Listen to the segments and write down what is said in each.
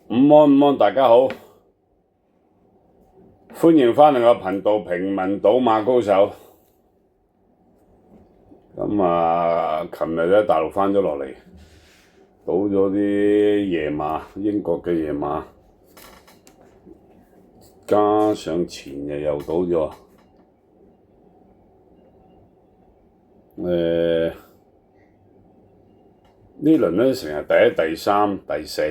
午安，大家好，歡迎返嚟我頻道平民賭馬高手。琴日咧大陸返咗落嚟，賭咗啲夜馬，英國嘅夜馬，加上前日又賭咗。呢輪咧成日第一、第三、第四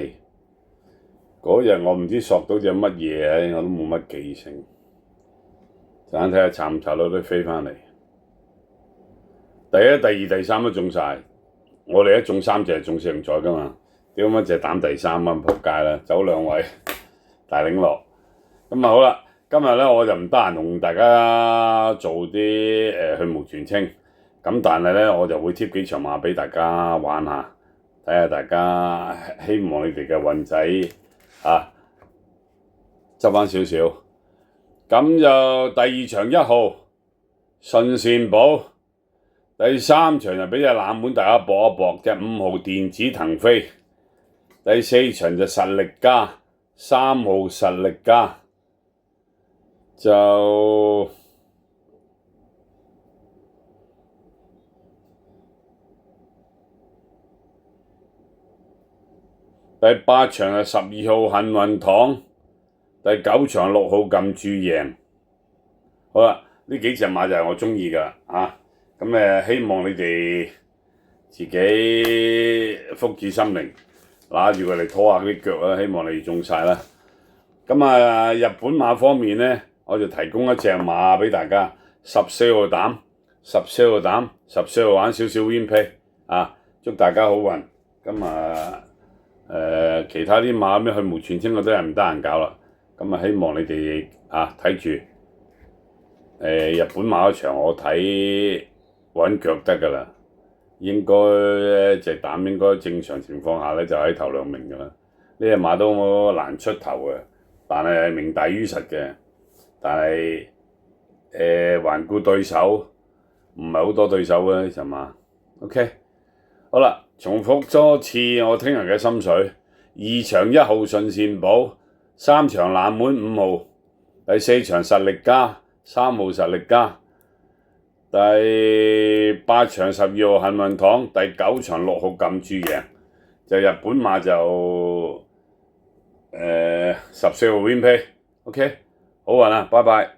嗰日，我唔知索到隻乜嘢，我都冇乜記性。陣間睇下查唔查到啲飛返嚟。第一、第二、第三都中晒，我哋一中3隻係中4合彩㗎嘛，屌乜隻膽第三啊，仆街啦，走2位大領落。好啦，今日咧我就唔得閒同大家做啲去蕪存菁，但係咧我就會貼幾場馬俾大家玩下，睇下大家希望你哋嘅運仔執返少少。咁就第2場1號順善寶，第3場就俾隻冷門大家搏一搏，隻5號電子騰飛，第4場就實力加3號實力加，就第8場係12號幸運堂，第9場6號撳住贏。好啦，呢幾隻馬就係我鍾意㗎希望你哋自己福至心靈，拿住佢嚟拖下啲腳啦，希望你中晒啦。日本馬方面咧，我就提供一隻馬俾大家，14號膽，14號膽，14號玩少少 win play 祝大家好運。其他啲馬咩去蕪存菁我都係唔得閒搞啦。希望你哋睇住日本馬嗰場，我睇穩腳得㗎啦。應該隻膽應該正常情況下咧就喺頭2名㗎啦。呢隻馬都難出頭嘅，但係名大於實嘅。但係環顧對手，唔係好多對手嘅呢隻馬。OK， 好啦，重複多次我聽日嘅心水：2場1號順善寶，3場冷門5號，第4場實力加3號實力加，第8場12號幸運堂，第9場6號撳住贏。就日本馬就14號 win play。OK， 好運啦，拜拜。